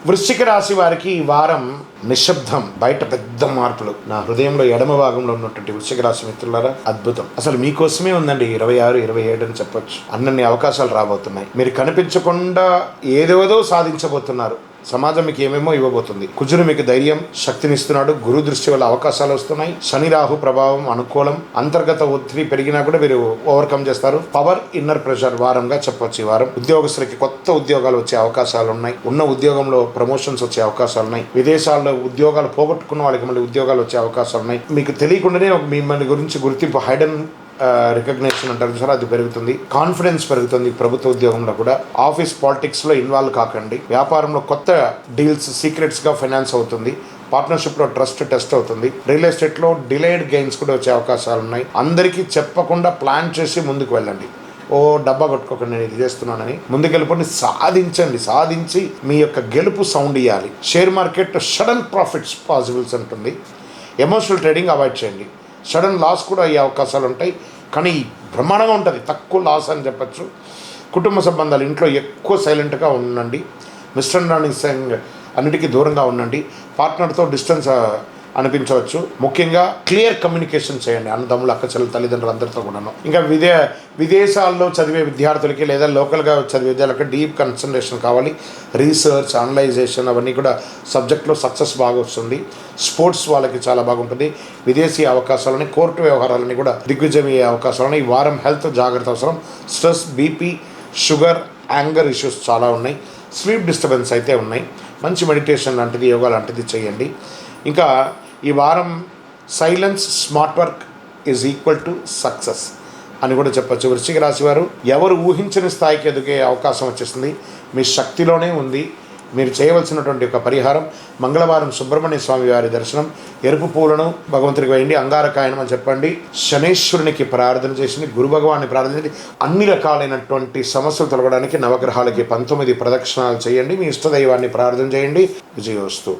వృశ్చిక రాశి వారికి ఈ వారం నిశ్శబ్దం, బయట పెద్ద మార్పులు. నా హృదయంలో ఎడమ భాగంలో ఉన్నటువంటి వృశ్చిక రాశి మిత్రులారా, అద్భుతం. అసలు మీకోసమే ఉందండి 26, 27 అని చెప్పొచ్చు. అన్నన్ని అవకాశాలు రాబోతున్నాయి. మీరు కనిపించకుండా ఏదేదో సాధించబోతున్నారు. సమాజం మీకు ఏమేమో ఇవ్వబోతుంది. కుజుడు మీకు ధైర్యం, శక్తినిస్తున్నాడు. గురు దృష్టి వల్ల అవకాశాలు వస్తున్నాయి. శని రాహు ప్రభావం అనుకూలం. అంతర్గత ఒత్తిడి పెరిగినా కూడా మీరు ఓవర్కమ్ చేస్తారు. పవర్, ఇన్నర్ ప్రెషర్ వారంగా చెప్పొచ్చు. ఈ వారం ఉద్యోగస్తులకి కొత్త ఉద్యోగాలు వచ్చే అవకాశాలు ఉన్నాయి. ఉన్న ఉద్యోగంలో ప్రమోషన్స్ వచ్చే అవకాశాలు ఉన్నాయి. విదేశాల్లో ఉద్యోగాలు పోగొట్టుకున్న వాళ్ళకి మళ్ళీ ఉద్యోగాలు వచ్చే అవకాశాలు ఉన్నాయి. మీకు తెలియకుండానే మిమ్మల్ని గురించి గుర్తింపు, హైడెన్ రికగ్నేషన్ అంటారు సార్, అది పెరుగుతుంది. కాన్ఫిడెన్స్ పెరుగుతుంది. ప్రభుత్వ ఉద్యోగంలో కూడా. ఆఫీస్ పాలిటిక్స్లో ఇన్వాల్వ్ కాకండి. వ్యాపారంలో కొత్త డీల్స్ సీక్రెట్స్గా ఫైనాన్స్ అవుతుంది. పార్ట్నర్షిప్లో ట్రస్ట్ టెస్ట్ అవుతుంది. రియల్ ఎస్టేట్లో డిలేడ్ గెయిన్స్ కూడా వచ్చే అవకాశాలు ఉన్నాయి. అందరికీ చెప్పకుండా ప్లాన్ చేసి ముందుకు వెళ్ళండి. ఓ డబ్బా కొట్టుకోకండి, నేను ఇది చేస్తున్నానని. ముందుకెళ్ళిపోయి సాధించి మీ యొక్క గెలుపు సౌండ్ ఇవ్వాలి. Share market sudden profits possibles ఉంటుంది. ఎమోషనల్ ట్రేడింగ్ అవాయిడ్ చేయండి. సడన్ లాస్ కూడా అయ్యే అవకాశాలు ఉంటాయి, కానీ బ్రహ్మాండంగా ఉంటుంది. తక్కువ లాస్ అని చెప్పచ్చు. కుటుంబ సంబంధాలు, ఇంట్లో ఎక్కువ సైలెంట్గా ఉండండి. మిస్అండర్స్టాండింగ్ అన్నిటికీ దూరంగా ఉండండి. పార్ట్నర్తో డిస్టెన్స్ అనిపించవచ్చు. ముఖ్యంగా క్లియర్ కమ్యూనికేషన్ చేయండి అన్నదమ్ములు, అక్కచెల్లెలు, తల్లిదండ్రులు అందరితో కూడాను. ఇంకా విదేశాల్లో చదివే విద్యార్థులకి లేదా లోకల్గా చదివే విద్యార్థులకి డీప్ కన్సన్ట్రేషన్ కావాలి. రీసెర్చ్, అనలైజేషన్ అవన్నీ కూడా సబ్జెక్ట్లో సక్సెస్ బాగా వస్తుంది. స్పోర్ట్స్ వాళ్ళకి చాలా బాగుంటుంది. విదేశీ అవకాశాలని, కోర్టు వ్యవహారాలని కూడా దిగ్విజయం అయ్యే అవకాశాలని. ఈ వారం హెల్త్ జాగ్రత్త అవసరం. Stress, BP, sugar, anger issues చాలా ఉన్నాయి. స్లీప్ డిస్టర్బెన్స్ అయితే ఉన్నాయి. మంచి మెడిటేషన్ లాంటిది, యోగా లాంటిది చేయండి. ఇంకా ఈ వారం silence, smart work is equal to success అని కూడా చెప్పచ్చు. వృశ్చిక రాశి వారు ఎవరు ఊహించని స్థాయికి ఎదిగే అవకాశం వచ్చేస్తుంది. మీ శక్తిలోనే ఉంది. మీరు చేయవలసినటువంటి ఒక పరిహారం, మంగళవారం సుబ్రహ్మణ్య స్వామి వారి దర్శనం, ఎరుపు పూలను భగవంతుడికి వేయండి, అంగారకాయనం అని చెప్పండి, శనేశ్వరునికి ప్రార్థన చేసింది, గురు భగవాన్ని ప్రార్థించండి. అన్ని రకాలైనటువంటి సమస్యలు తొలగడానికి నవగ్రహాలకి 19 ప్రదక్షిణాలు చేయండి. మీ ఇష్టదైవాన్ని ప్రార్థన చేయండి. విజయోస్తు.